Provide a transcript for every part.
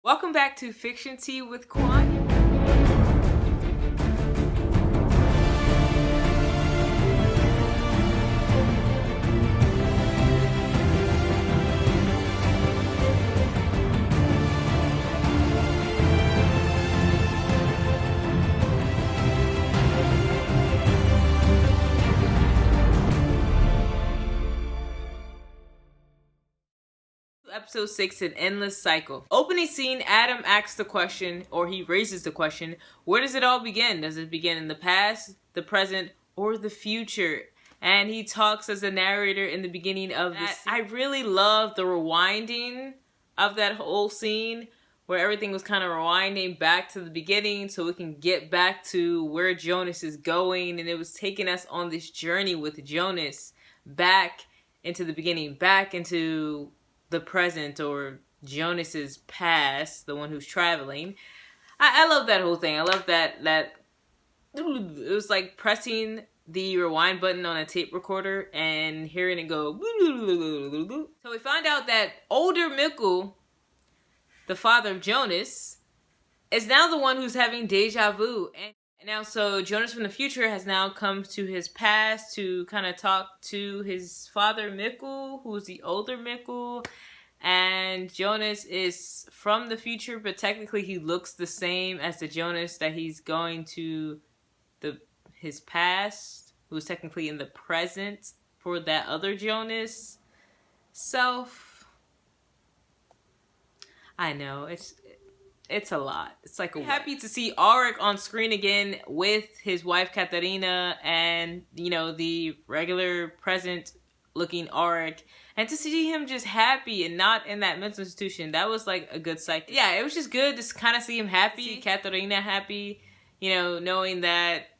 Welcome back to Fiction Tea with Claudia. Episode 6, An Endless Cycle. Opening scene, Adam asks the question, or he raises the question, where does it all begin? Does it begin in the past, the present, or the future? And he talks as a narrator in the beginning of this. I really love the rewinding of that whole scene, where everything was kind of rewinding back to the beginning so we can get back to where Jonas is going. And it was taking us on this journey with Jonas back into the beginning, back into the present, or Jonas's past, the one who's traveling. I love that whole thing. I love that it was like pressing the rewind button on a tape recorder and hearing it go. So we find out that older Mikkel, the father of Jonas, is now the one who's having deja vu. And now, so Jonas from the future has now come to his past to kind of talk to his father, Mikkel, who's the older Mikkel. And Jonas is from the future, but technically he looks the same as the Jonas that he's going to his past, who's technically in the present for that other Jonas self. I know, it's a lot. It's like happy to see Ulrich on screen again with his wife Katharina and, the regular present looking Ulrich, and to see him just happy and not in that mental institution. That was like a good sight. Yeah, it was just good to kind of see him happy, Katharina happy, knowing that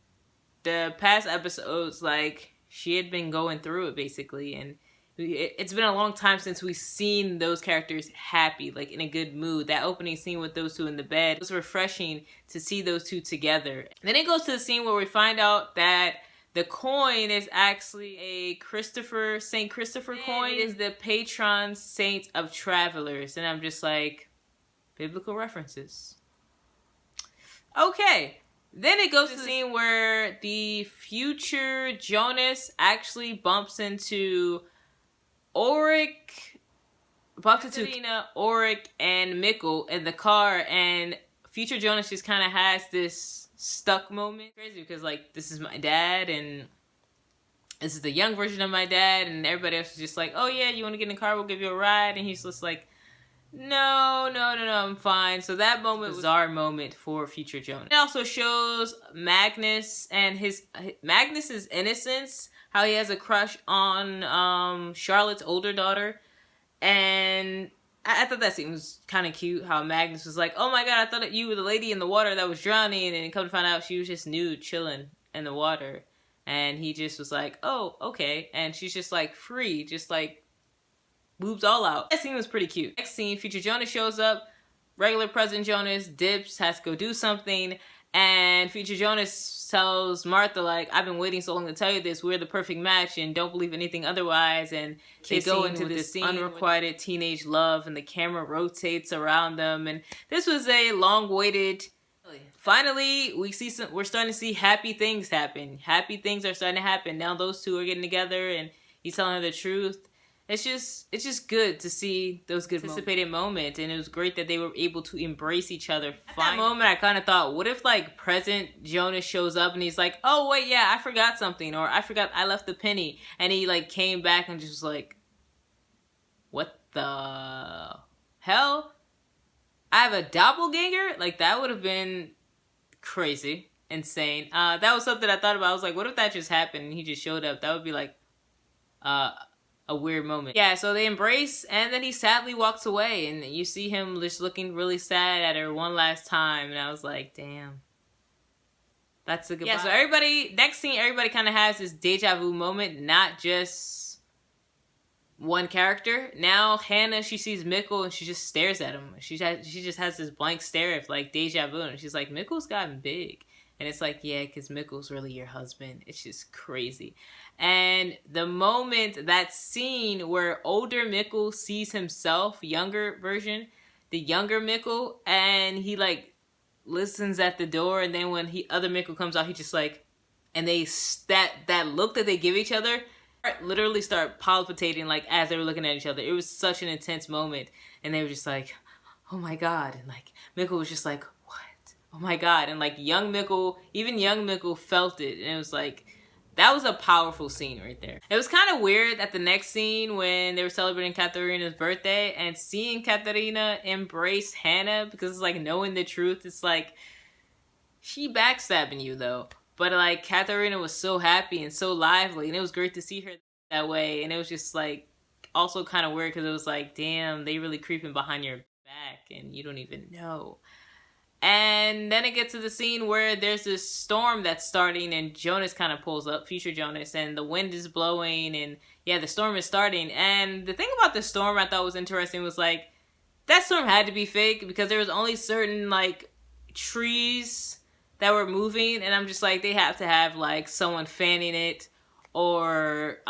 the past episodes, like, she had been going through it basically, and it's been a long time since we've seen those characters happy, like in a good mood. That opening scene with those two in the bed, it was refreshing to see those two together. Then it goes to the scene where we find out that the coin is actually a St. Christopher coin. It is the patron saint of travelers. And I'm just like, biblical references. Okay. Then it goes to the scene where the future Jonas actually bumps into Ulrich, Ulrich, and Mikkel in the car, and future Jonas just kind of has this stuck moment. Crazy because, like, this is my dad, and this is the young version of my dad, and everybody else is just like, oh yeah, you want to get in the car, we'll give you a ride, and he's just like, no, I'm fine. So that moment was a bizarre moment for future Jonas. It also shows Magnus and Magnus's innocence, how he has a crush on Charlotte's older daughter. And I thought that scene was kind of cute, how Magnus was like, oh my god, I thought that you were the lady in the water that was drowning, and come to find out she was just nude, chilling in the water. And he just was like, oh, okay. And she's just like free, just like boobs all out. That scene was pretty cute. Next scene, future Jonas shows up. Regular present Jonas dips, has to go do something. And future Jonas tells Martha, like, I've been waiting so long to tell you this. We're the perfect match and don't believe anything otherwise. And they go into this unrequited teenage love, and the camera rotates around them. And this was a long-awaited... Finally, we're starting to see happy things happen. Happy things are starting to happen. Now those two are getting together, and he's telling her the truth. It's just good to see those good anticipated moments, and it was great that they were able to embrace each other. At that moment, I kind of thought, what if, like, present Jonas shows up and he's like, oh wait, yeah, I forgot something, or I forgot I left the penny, and he like came back and just was like, what the hell? I have a doppelganger? Like, that would have been crazy, insane. That was something I thought about. I was like, what if that just happened and he just showed up? That would be like a weird moment. Yeah, so they embrace, and then he sadly walks away, and you see him just looking really sad at her one last time, and I was like, damn. That's a goodbye. Yeah, so next scene, everybody kind of has this deja vu moment, not just one character. Now, Hannah, she sees Mikkel, and she just stares at him. She just has this blank stare of, like, deja vu, and she's like, Mikkel's gotten big. And it's like, yeah, because Mikkel's really your husband. It's just crazy. And the moment, that scene where older Mikkel sees himself, younger version, the younger Mikkel, and he like listens at the door, and then when other Mikkel comes out, he just like, and they that look that they give each other literally start palpitating like as they were looking at each other. It was such an intense moment, and they were just like, oh my god, and like Mikkel was just like, what? Oh my god, and like young Mikkel felt it, and it was like, that was a powerful scene right there. It was kind of weird at the next scene when they were celebrating Katarina's birthday and seeing Katarina embrace Hannah, because it's like knowing the truth. It's like, she backstabbing you though. But like Katarina was so happy and so lively, and it was great to see her that way. And it was just like also kind of weird because it was like, damn, they really creeping behind your back and you don't even know. And then it gets to the scene where there's this storm that's starting, and Jonas kind of pulls up, future Jonas, and the wind is blowing, and yeah, the storm is starting. And the thing about the storm I thought was interesting was like, that storm had to be fake because there was only certain like trees that were moving, and I'm just like, they have to have like someone fanning it, or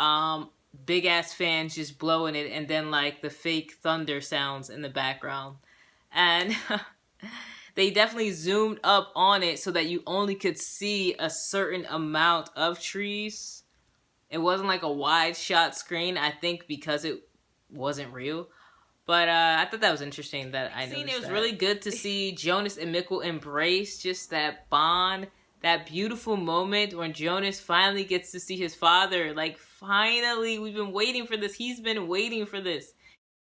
big ass fans just blowing it, and then like the fake thunder sounds in the background. And they definitely zoomed up on it so that you only could see a certain amount of trees. It wasn't like a wide shot screen, I think because it wasn't real. But I thought that was interesting that I noticed. It was really good to see Jonas and Mikkel embrace just that bond, that beautiful moment when Jonas finally gets to see his father. Like, finally, we've been waiting for this. He's been waiting for this.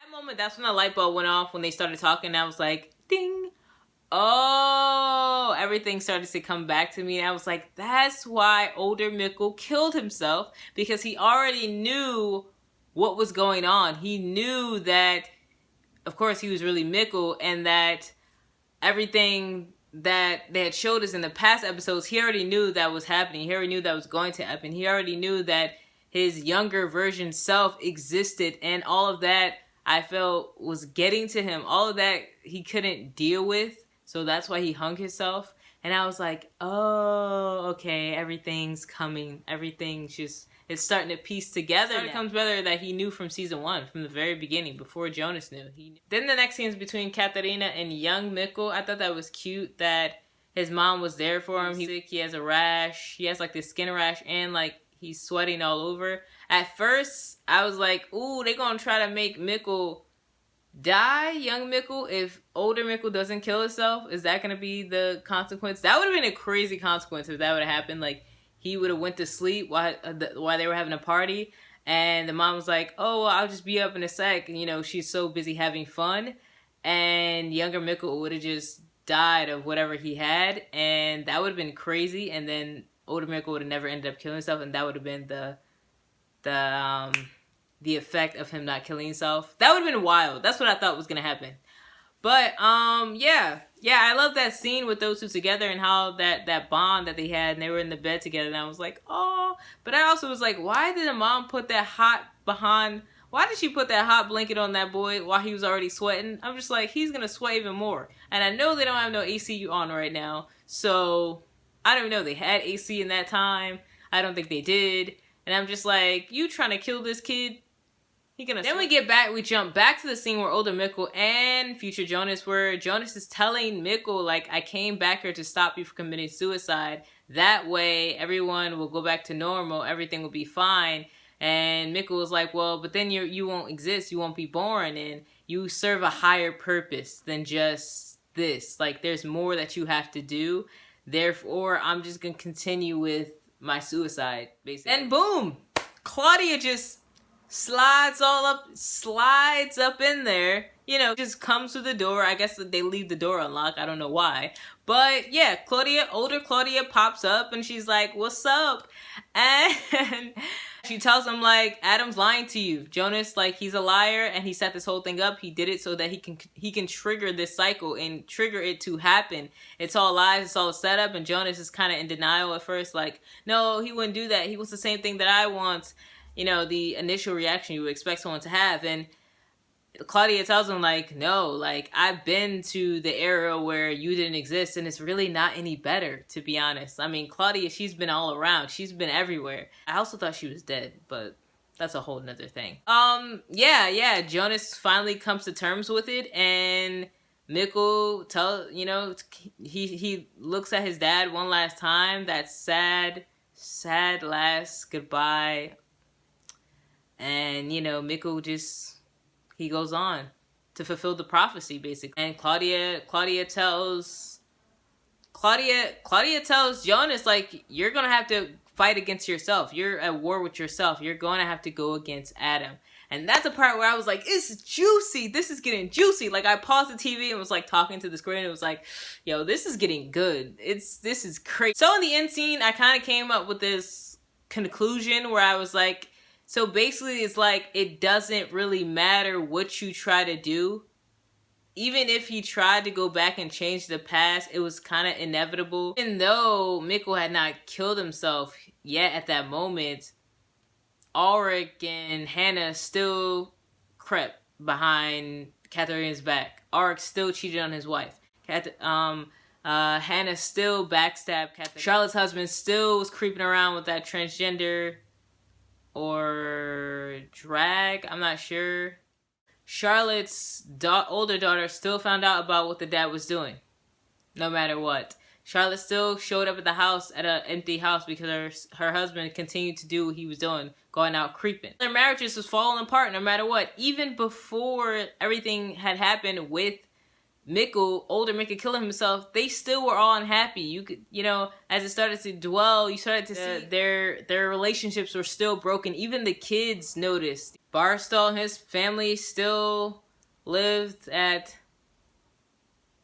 That moment, that's when the light bulb went off when they started talking. I was like, ding. Oh, everything started to come back to me. And I was like, that's why older Mikkel killed himself, because he already knew what was going on. He knew that, of course, he was really Mikkel, and that everything that they had showed us in the past episodes, he already knew that was happening. He already knew that was going to happen. He already knew that his younger version self existed, and all of that I felt was getting to him. All of that he couldn't deal with, so that's why he hung himself. And I was like, oh, okay, everything's coming. Everything's just, it's starting to piece together. It comes better that he knew from season 1, from the very beginning, before Jonas knew. Then the next scene is between Katarina and young Mikkel. I thought that was cute that his mom was there for him. He's sick, he has a rash. He has like this skin rash, and like he's sweating all over. At first, I was like, ooh, they're gonna try to make Mikkel die, young Mikkel, if older Mikkel doesn't kill himself. Is that gonna be the consequence? That would have been a crazy consequence if that would have happened. Like, he would have went to sleep while they were having a party, and the mom was like, oh, well, I'll just be up in a sec, and you know, she's so busy having fun, and younger Mikkel would have just died of whatever he had, and that would have been crazy. And then older Mikkel would have never ended up killing himself, and that would have been the effect of him not killing himself. That would have been wild. That's what I thought was gonna happen. But yeah, I love that scene with those two together, and how that bond that they had, and they were in the bed together, and I was like, oh. But I also was like, why did the mom put that why did she put that hot blanket on that boy while he was already sweating? I'm just like, he's gonna sweat even more. And I know they don't have no AC on right now, so I don't know, they had AC in that time. I don't think they did. And I'm just like, you trying to kill this kid? Then we jump back to the scene where older Mikkel and future Jonas, where Jonas is telling Mikkel, like, I came back here to stop you from committing suicide. That way, everyone will go back to normal. Everything will be fine. And Mikkel was like, well, but then you won't exist. You won't be born. And you serve a higher purpose than just this. Like, there's more that you have to do. Therefore, I'm just going to continue with my suicide, basically. And boom! Claudia just slides up in there, you know, just comes through the door. I guess they leave the door unlocked, I don't know why, but yeah, older Claudia pops up, and she's like, what's up? And she tells him, like, Adam's lying to you, Jonas. Like, he's a liar, and he set this whole thing up. He did it so that he can trigger this cycle and trigger it to happen. It's all lies, it's all a setup. And Jonas is kind of in denial at first, like, no, he wouldn't do that, he wants the same thing that I want. You know, the initial reaction you would expect someone to have. And Claudia tells him, like, no, like, I've been to the era where you didn't exist, and it's really not any better, to be honest. I mean, Claudia, she's been all around. She's been everywhere. I also thought she was dead, but that's a whole nother thing. Yeah, Jonas finally comes to terms with it, and Mikkel he looks at his dad one last time. That sad last goodbye. And Mikkel he goes on to fulfill the prophecy, basically. And Claudia tells Jonas, like, you're gonna have to fight against yourself. You're at war with yourself. You're gonna have to go against Adam. And that's a part where I was like, it's juicy. This is getting juicy. Like, I paused the TV and was like talking to the screen. And it was like, yo, this is getting good. This is crazy. So in the end scene, I kind of came up with this conclusion where I was like, so basically it's like, it doesn't really matter what you try to do. Even if he tried to go back and change the past, it was kind of inevitable. Even though Mikkel had not killed himself yet at that moment, Ulrich and Hannah still crept behind Katharina's back. Ulrich still cheated on his wife. Hannah still backstabbed Katharina. Charlotte's husband still was creeping around with that transgender or drag, I'm not sure. Charlotte's older daughter still found out about what the dad was doing, no matter what. Charlotte still showed up at the house, at an empty house, because her husband continued to do what he was doing, going out creeping. Their marriages was falling apart no matter what. Even before everything had happened with older Mikkel killing himself, they still were all unhappy. You could, as it started to dwell, you started to see their relationships were still broken. Even the kids noticed. Barstow and his family still lived at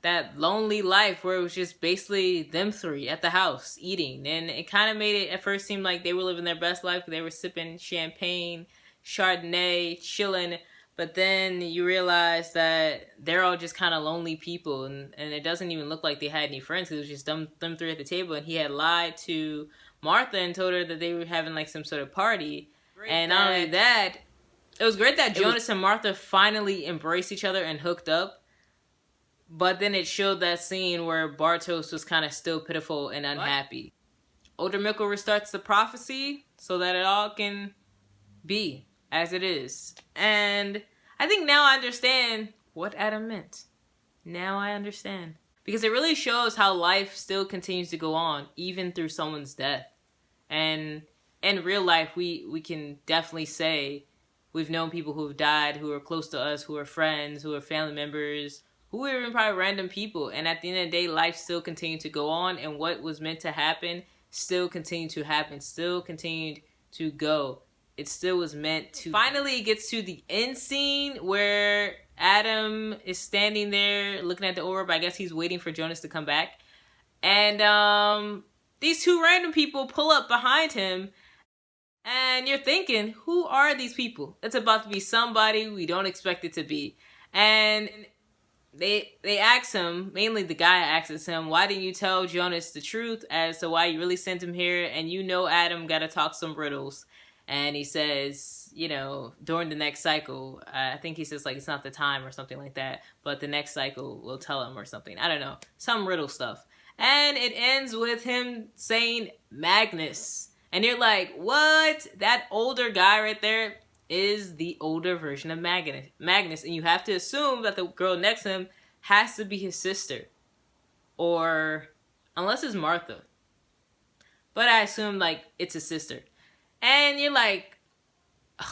that lonely life where it was just basically them three at the house eating. And it kind of made it at first seem like they were living their best life. They were sipping champagne, Chardonnay, chilling. But then you realize that they're all just kind of lonely people. And it doesn't even look like they had any friends, because it was just them three at the table. And he had lied to Martha and told her that they were having like some sort of party. And not only that, it was great that Jonas and Martha finally embraced each other and hooked up. But then it showed that scene where Bartos was kind of still pitiful and unhappy. Older Mikkel restarts the prophecy so that it all can be as it is. And I think now I understand what Adam meant. Now I understand. Because it really shows how life still continues to go on, even through someone's death. And in real life, we can definitely say we've known people who have died, who are close to us, who are friends, who are family members, who are even probably random people. And at the end of the day, life still continued to go on. And what was meant to happen still continued to happen, still continued to go. It still was meant to. Finally, it gets to the end scene where Adam is standing there looking at the orb. I guess he's waiting for Jonas to come back. And these two random people pull up behind him. And you're thinking, who are these people? It's about to be somebody we don't expect it to be. And they ask him, mainly the guy asks him, why didn't you tell Jonas the truth as to why you really sent him here? And Adam got to talk some riddles. And he says, during the next cycle, I think he says, like, it's not the time or something like that, but the next cycle will tell him or something. I don't know. Some riddle stuff. And it ends with him saying Magnus. And you're like, what? That older guy right there is the older version of Magnus. And you have to assume that the girl next to him has to be his sister. Or, unless it's Martha. But I assume, like, it's his sister. And you're like,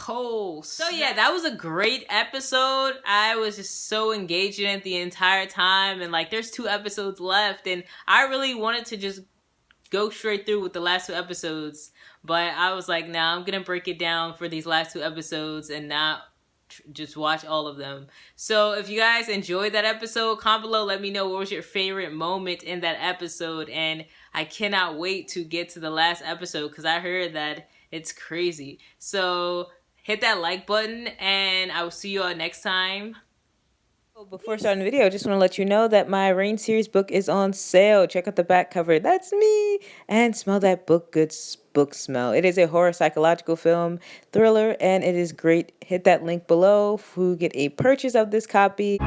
oh. So yeah, that was a great episode. I was just so engaged in it the entire time. And like, there's 2 episodes left. And I really wanted to just go straight through with the last 2 episodes. But I was like, nah, I'm going to break it down for these last 2 episodes and not just watch all of them. So if you guys enjoyed that episode, comment below, let me know what was your favorite moment in that episode. And I cannot wait to get to the last episode, because I heard that it's crazy. So hit that like button, and I will see you all next time. Before starting the video, I just want to let you know that my Rain series book is on sale. Check out the back cover. That's me. And smell that book smell. It is a horror psychological film thriller, and it is great. Hit that link below to get a purchase of this copy.